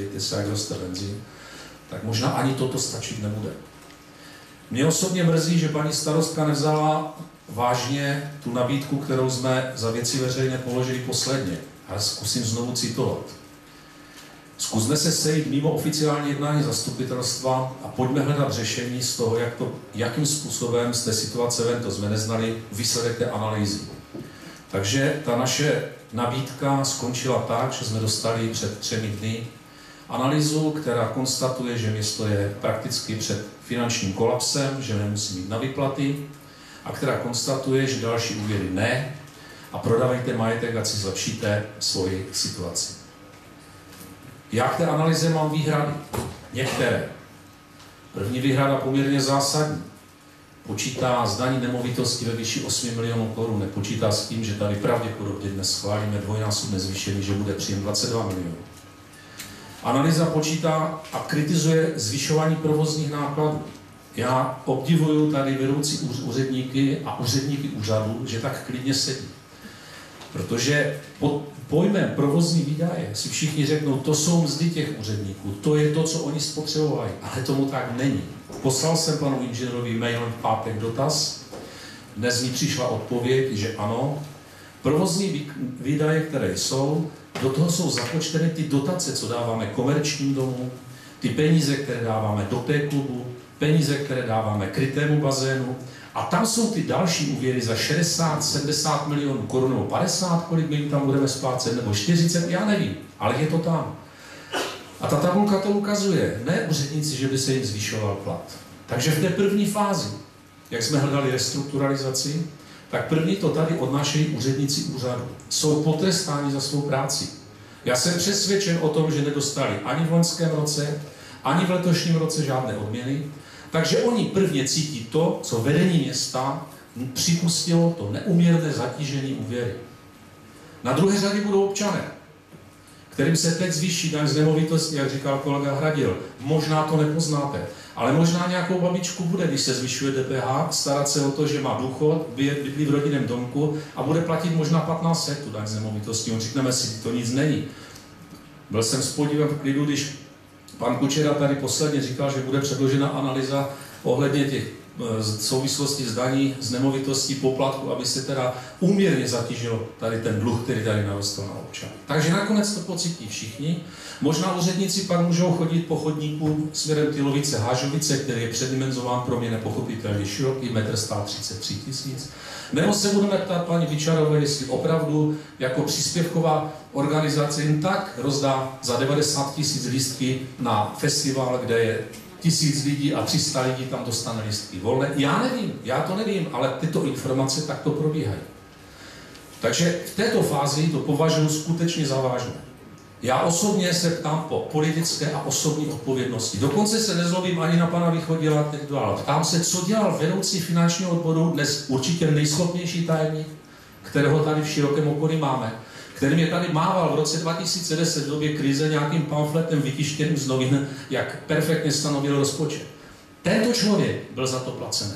dejte se, jak roste benzín, tak možná ani toto stačit nebude. Mě osobně mrzí, že paní starostka nevzala vážně tu nabídku, kterou jsme za Věci veřejné položili posledně. A zkusím znovu citovat. Zkusme se sejít mimo oficiální jednání zastupitelstva a pojďme hledat řešení z toho, jakým způsobem z té situace ven, to jsme neznali výsledek té analýzy. Takže ta naše nabídka skončila tak, že jsme dostali před 3 dny analýzu, která konstatuje, že město je prakticky před finančním kolapsem, že nemusí mít na výplaty a která konstatuje, že další úvěry ne a prodávejte majetek, ať si zlepšíte svoji situaci. Já k té analýze mám výhrady. Některé. První výhrada poměrně zásadní. Počítá s daní nemovitosti ve výši 8 milionů korun. Nepočítá s tím, že tady pravděpodobně dnes schválíme dvojnásobné zvýšení, že bude příjem 22 milionů. Analýza počítá a kritizuje zvyšování provozních nákladů. Já obdivuju tady vedoucí úředníky a úředníky úřadu, že tak klidně sedí. Protože pod pojmem provozní výdaje si všichni řeknou, to jsou mzdy těch úředníků, to je to, co oni spotřebovají, ale tomu tak není. Poslal jsem panu inženýrovi mailem v pátek dotaz, dnes mi přišla odpověď, že ano, provozní výdaje, které jsou, do toho jsou započteny ty dotace, co dáváme komerčním domům, ty peníze, které dáváme do té klubu, peníze, které dáváme krytému bazénu, a tam jsou ty další úvěry za 60, 70 milionů korun, nebo 50, kolik my jim tam budeme splácet, nebo 40, já nevím, ale je to tam. A ta tabulka to ukazuje, ne úředníci, že by se jim zvyšoval plat. Takže v té první fázi, jak jsme hledali restrukturalizaci, tak první to tady odnášejí úředníci úřadu. Jsou potrestáni za svou práci. Já jsem přesvědčen o tom, že nedostali ani v loňském roce, ani v letošním roce žádné odměny. Takže oni prvně cítí to, co vedení města připustilo, to neúměrné zatížení úvěry. Na druhé řadě budou občané, kterým se teď zvýší daň z nemovitosti, jak říkal kolega Hradil. Možná to nepoznáte, ale možná nějakou babičku bude, když se zvyšuje DPH, starat se o to, že má důchod, bydlí v rodinném domku a bude platit možná 1500 tu daň z nemovitosti. On říkáme si, to nic není. Byl jsem s podívem v klidu, když pan Kučera tady posledně říkal, že bude předložena analýza ohledně těch souvislostí s daní, z nemovitostí, poplatku, aby se teda úměrně zatížil tady ten dluh, který tady narostl na občany. Takže nakonec to pocítí všichni. Možná úředníci pak můžou chodit po chodníku směrem Tylovice Hážovice, který je předimenzován pro mě nepochopitelně široký, metr stál 33 000. Nebo se budeme ptát paní Bičarové, jestli opravdu jako příspěvková organizace jen tak rozdá za 90 000 lístky na festival, kde je 1000 lidí a 300 lidí tam dostane lístky volné. Já to nevím, ale tyto informace takto probíhají. Takže v této fázi to považuji skutečně za vážné. Já osobně se ptám po politické a osobní odpovědnosti. Dokonce se nezlobím ani na pana Východila, ale ptám se, co dělal vedoucí finančního odboru, dnes určitě nejschopnější tajemník, kterého tady v širokém okolí máme, který mě tady mával v roce 2010 v době krize nějakým pamfletem vytištěným z novin, jak perfektně stanovil rozpočet. Tento člověk byl za to placený.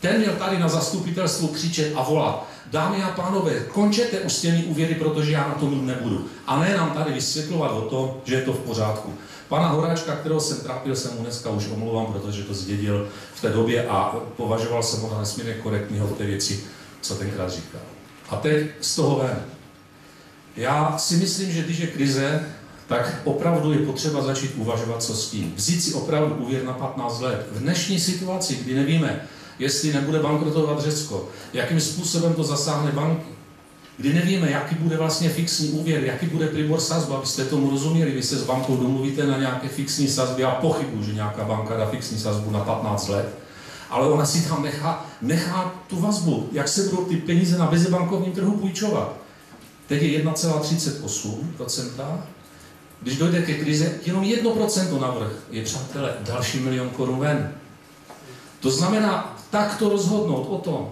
Ten měl tady na zastupitelstvu křičet a volat: dámy a pánové, končete už s těmi úvěry, protože já na to mít nebudu. A ne nám tady vysvětlovat o tom, že je to v pořádku. Pana Horáčka, kterého jsem trápil, jsem mu dneska už omlouvám, protože to zdědil v té době a považoval jsem ho za nesmírně korektního v té věci, co tenkrát říkal. A teď z toho ven. Já si myslím, že když je krize, tak opravdu je potřeba začít uvažovat, co s tím. Vzít si opravdu úvěr na 15 let. V dnešní situaci, kdy nevíme, jestli nebude bankrotovat Řecko, jakým způsobem to zasáhne banky, kdy nevíme, jaký bude vlastně fixní úvěr, jaký bude pribor sazba, abyste tomu rozuměli, vy se s bankou domluvíte na nějaké fixní sazby, já pochybuji, že nějaká banka dá fixní sazbu na 15 let, ale ona si tam nechá tu vazbu, jak se budou ty peníze na mezibankovním trhu půjčovat. Teď je 1,38%, když dojde ke krizi, jenom 1% navrch je, přátelé, další 1 milion korun ven. To znamená, takto rozhodnout o tom,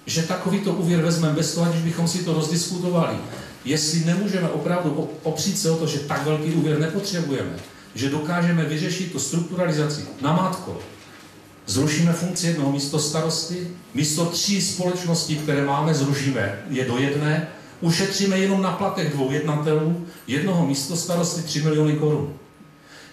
že takovýto úvěr vezmeme bez toho, aniž bychom si to rozdiskutovali, jestli nemůžeme opravdu opřít se o to, že tak velký úvěr nepotřebujeme, že dokážeme vyřešit tu strukturalizaci namátkou. Zrušíme funkci jednoho místostarosty, místo 3 společností, které máme, zrušíme je do jedné, ušetříme jenom na platech 2 jednatelů, jednoho místostarosty 3 miliony korun.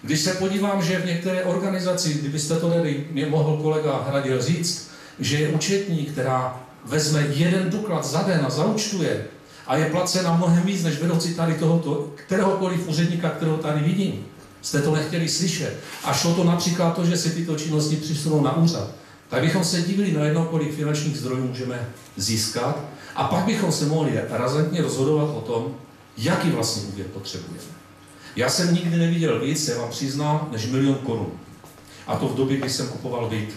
Když se podívám, že v některé organizaci, kdybyste to dali, mě mohl kolega Hradil říct, že je účetní, která vezme jeden doklad za den a zaúčtuje a je placena mnohem víc, než vedoucí tady tohoto, kteréhokoliv úředníka, kterého tady vidím. Jste to nechtěli slyšet. A šlo to například to, že si tyto činnosti přisunou na úřad. Tak bychom se divili na jedno, kolik finančních zdrojů můžeme získat a pak bychom se mohli razantně rozhodovat o tom, jaký vlastně úvěr potřebujeme. Já jsem nikdy neviděl víc, já vám přiznám, než 1 000 000 korun. A to v době, kdy jsem kupoval byt.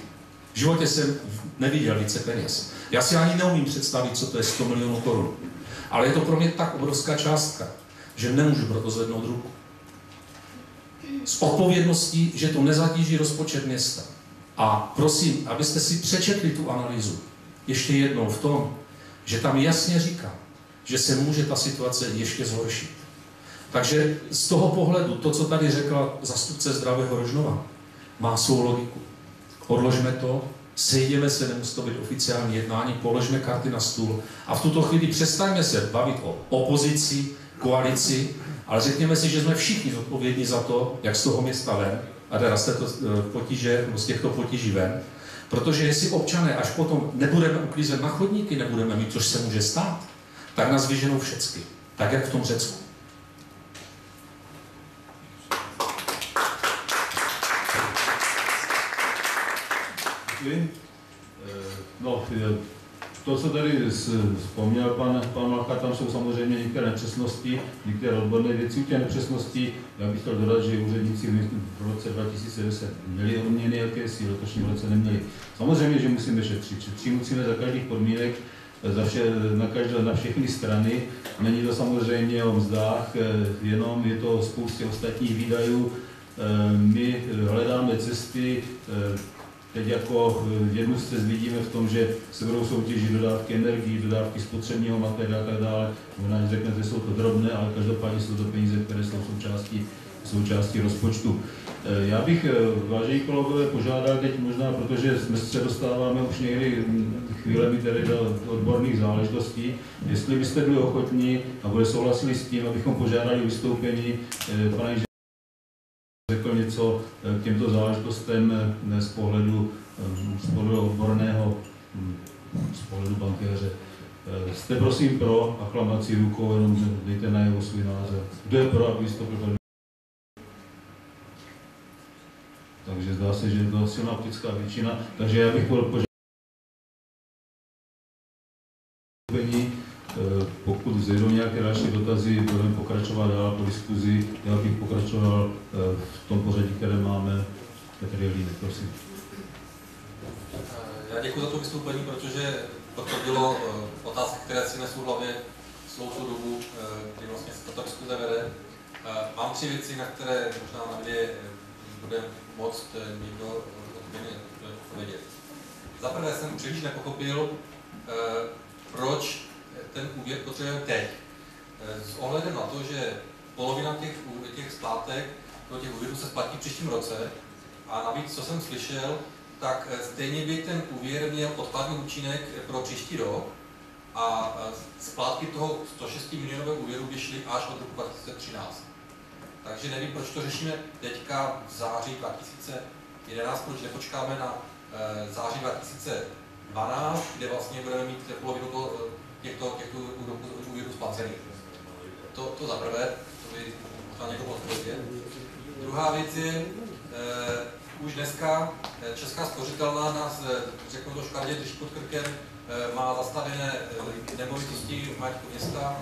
V životě jsem neviděl více peněz. Já si ani neumím představit, co to je 100 milionů korun. Ale je to pro mě tak obrovská částka, že nemůžu proto zvednout ruku. S odpovědností, že to nezatíží rozpočet města. A prosím, abyste si přečetli tu analýzu ještě jednou v tom, že tam jasně říká, že se může ta situace ještě zhoršit. Takže z toho pohledu, to, co tady řekla zástupce Zdravého Rožnova, má svou logiku. Odložme to, sejdeme se, nemusí to být oficiální jednání, položme karty na stůl a v tuto chvíli přestaňme se bavit o opozici, koalici, ale řekněme si, že jsme všichni zodpovědní za to, jak z toho města ven, a teda z těchto potíží ven, protože jestli občané až potom nebudeme uklízet na chodníky, nebudeme mít, což se může stát, tak nás vyženou všecky, tak jak v tom Řecku. No, to, co tady vzpomněl pan Malcha, tam jsou samozřejmě některé nepřesnosti, některé odborné věci. U těch nepřesností já bych chtěl dodat, že úředníci v roce 2010 měli odměny jakési, v letošním roce neměli. Samozřejmě, že musíme šetřit. Šetřit musíme za každých podmínek, na všechny strany. Není to samozřejmě o mzdách, jenom je to o spoustě ostatních výdajů. My hledáme cesty. Teď jako jednu z cest vidíme v tom, že se budou soutěžit dodávky energií, dodávky spotřebního materiálu a tak dále. Možná řeknete, že jsou to drobné, ale každopádně jsou to peníze, které jsou součástí rozpočtu. Já bych, vážení kolegové, požádal teď možná, protože se dostáváme už někdy chvílemi tedy do odborných záležitostí, jestli byste byli ochotní a bude souhlasili s tím, abychom požádali vystoupení pana řekl něco k těmto záležitostem z pohledu odborného, z pohledu bankéře. Jste prosím pro aklamací rukou, jenom dejte najevo svůj názor. Kdo je pro, aby vystoupil tady? Takže zdá se, že je to silná optická většina, takže já bych požádal, pokud vzejdou nějaké další dotazy, budeme pokračovat dál po diskuzi. Já bych pokračoval v tom pořadí, které máme. Petr Jelínek, prosím. Já děkuji za to vystoupení, protože to bylo otázky, které si nesu v hlavě celou tu dobu, kdy vlastně se tato diskuze vede. Mám 3 věci, na které možná na 2 bude moct někdo odpovědět. Za prvé jsem příliš nepochopil, proč ten úvěr potřebujeme teď. S ohledem na to, že polovina těch splátek, těch úvěrů se splatí v příštím roce a navíc, co jsem slyšel, tak stejně by ten úvěr měl odkladný účinek pro příští rok a splátky toho 106 milionového úvěru by šly až od roku 2013. Takže nevím, proč to řešíme teďka v září 2011, proč nepočkáme na září 2012, kde vlastně budeme mít polovinu těchto úvěrů splacených. To za prvé, to by možná někdo odpovědět. Druhá věc je, už dneska Česká spořitelna nás, řeknu to škardě, drží pod krkem, má zastavené nemovitosti v majetku města,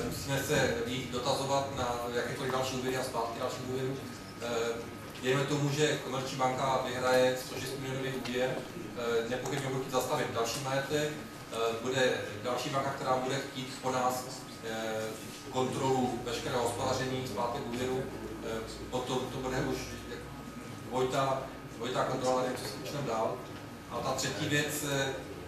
musíme se jich dotazovat na jakékoliv další úvěry a splátky dalších úvěrů. Dejme tomu, že Komerční banka vyhraje 106 milionový úvěr, nepochybně budou chtít zastavit další majetek, bude další banka, která bude chtít po nás kontrolu veškerého hospodaření, splátek úvěru, potom to bude už dvojitá kontrola, nevím, co se počneme dál. A ta třetí věc,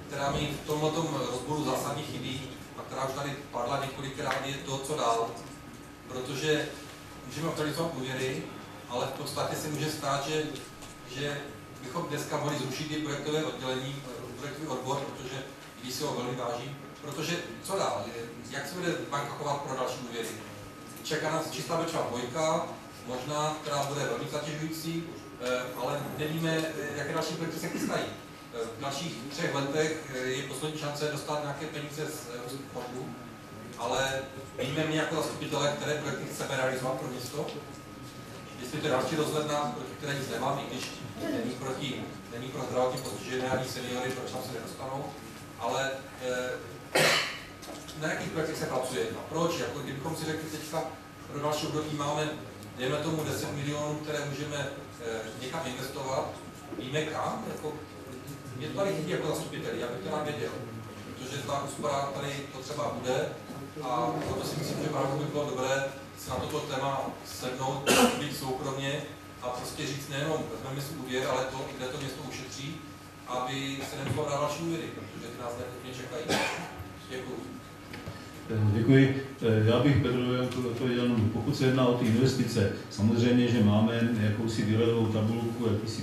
která mi v tomto rozboru zásadně chybí a která už tady padla několikrát, je to, co dál. Protože můžeme aktualizovat úvěry, ale v podstatě se může stát, že bychom dneska mohli zrušit i projektové oddělení, projektový odbor, protože když si ho velmi váží. Protože co dál? Jak se bude banka chovat pro další úvěry? Čeká nás čistá Bečová dvojka, možná, která bude velmi zatěžující, ale nevíme, jaké další projekty se chystají. V dalších 3 letech je poslední šance dostat nějaké peníze z evropských fondů, ale víme my jako zastupitelé, které projekty chceme realizovat pro město. Jestli to je další rozhledna, proti které nic nemám, i když není pro zdravotně postižené ani seniory, proč tam se nedostanou, ale na jakých projektech se pracuje a proč? Jako kdybychom si řekli teďka pro další období máme, dejme tomu 10 milionů, které můžeme někam investovat, víme kam, jako, mě to tady chybí jako zastupiteli, já bych to nám věděl, protože ta úspora tady to třeba bude a proto si myslím, že právě by bylo dobré se na toto téma sednout, být soukromně a prostě říct nejenom vezmeme si úvěr, ale to, kde to město ušetří, aby se nemuselo dát další úvěry, protože ty nás nepochopně čekají. Děkuji. Děkuji. Já bych Pedrovi odpověděl, pokud se jedná o ty investice, samozřejmě, že máme jakousi výhledovou tabulku, jakýsi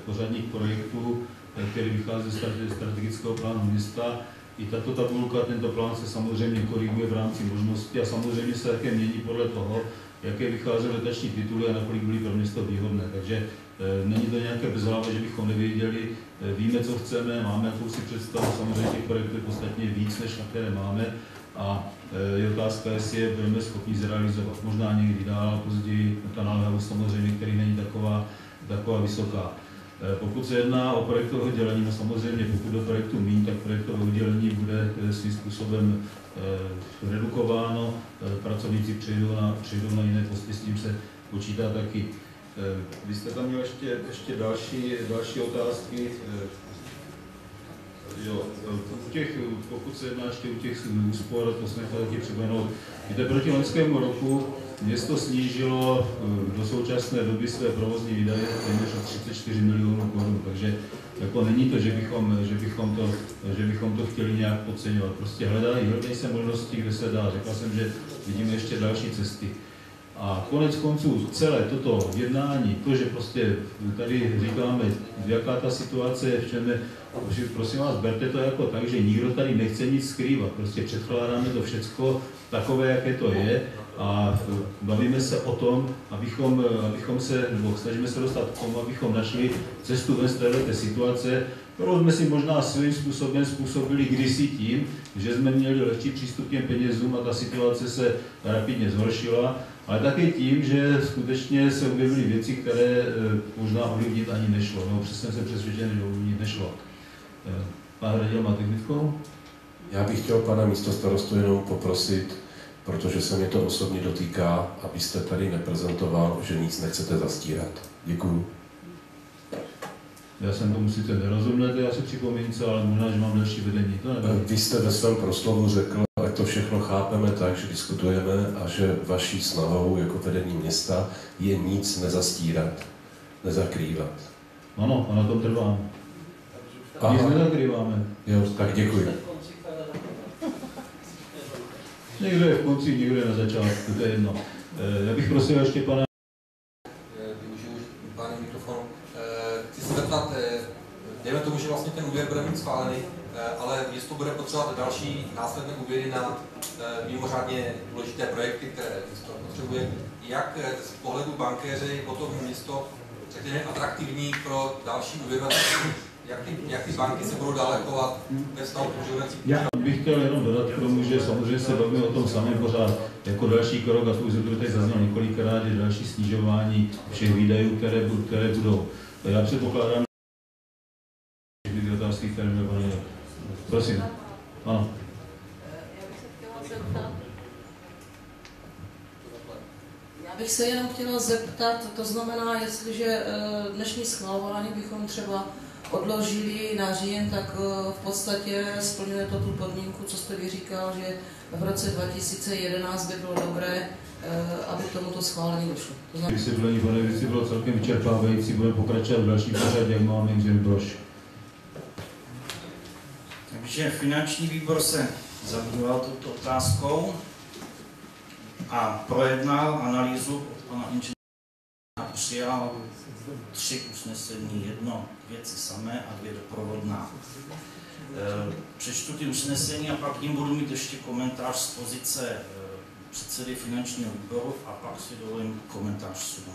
pořadník projektů, který vychází ze strategického plánu města. I tato tabulka, tento plán se samozřejmě koriguje v rámci možností a samozřejmě se také mění podle toho, jaké vycházely dotační tituly a nakolik byly pro město výhodné. Takže není to nějaké bezhlavé, že bychom nevěděli, víme, co chceme, máme jakousi představu, samozřejmě těch projektů je podstatně víc, než na které máme. A je otázka, jestli je budeme schopni zrealizovat. Možná někdy dál, později ta naléhavost samozřejmě, který není taková vysoká. Pokud se jedná o projektové oddělení, no samozřejmě pokud do projektu míň, tak projektové oddělení bude svým způsobem redukováno, pracovníci přejdou na jiné posty, s tím se počítá taky. Vy jste tam měl ještě další otázky. Jo, pokud se jedná ještě u těch úspor, to jsme chtěli taky připomenout. Víte, proti loňskému roku město snížilo do současné doby své provozní výdaje téměř o 34 milionů korun, takže jako není to, že bychom to chtěli nějak podceňovat. Prostě hledají se možnosti, kde se dá. Řekl jsem, že vidíme ještě další cesty. A konec konců celé toto jednání, to, že prostě tady říkáme, jaká ta situace je, v čem je, prosím vás, berte to jako tak, že nikdo tady nechce nic skrývat. Prostě předkládáme to všecko takové, jaké to je a bavíme se o tom, abychom se, nebo snažíme se dostat k tomu, abychom našli cestu ven z této situace, kterou jsme si možná svým způsobem způsobili kdysi tím, že jsme měli lehčí přístup k těm penězům a ta situace se rapidně zhoršila, ale také tím, že skutečně se objevily věci, které možná ovlivnit ani nešlo. No, přesně jsem přesvědčen, že ovlivnit nešlo. Pán Radil má technickou? Já bych chtěl pana místostarostu jenom poprosit, protože se mě to osobně dotýká, abyste tady neprezentoval, že nic nechcete zastírat. Děkuju. Já jsem tomu sice nerozuměl, já si připomínám, ale možná, že mám další vedení. Vy jste ve svém proslovu řekl, ať to všechno chápeme tak, že diskutujeme a že vaší snahou jako vedení města je nic nezastírat, nezakrývat. Ano, a na tom trvám. Nic nezakrýváme. Jo, tak děkuji. Někdo je v konci, někdo je na začátku, to je jedno. Já bych prosil ještě pana... Využiju pány mikrofonu. Chci se zeptat, dejme tomu, že vlastně ten úvěr bude mít schválený, ale město bude potřebovat další následné úvěry na mimořádně důležité projekty, které město potřebuje. Jak z pohledu bankéře je potom město, řekněme, atraktivní pro další úvěry? Jak ty banky se budou dále chovat ve vztahu k uživatelům? Já bych chtěl jenom dodat k tomu, že samozřejmě se bavíme o tom samém pořád jako další krok, a to už tady zaznělo několikrát, je další snižování všech výdajů, které budou. Já předpokládám, že ty otázky, které mě pane... Prosím. Ano. Já bych se jenom chtěla zeptat, to znamená, jestliže dnešní schvalování bychom třeba odložili na říjen, tak v podstatě splňuje to tu podmínku, co jste vy říkal, že v roce 2011 by bylo dobré, aby k tomuto schválení došlo. Vysvětlení, pane vici, bylo celkem vyčerpávající, budeme pokračovat v další pořadě, jak máme Jim Brož. Takže finanční výbor se zabýval touto otázkou a projednal analýzu pana inženýra a přijal 3 usnesení, 1 věci samé a 2 doprovodná. Přečtu ty usnesení a pak jim budu mít ještě komentář z pozice předsedy finančního výboru a pak si dovolím komentář sudu.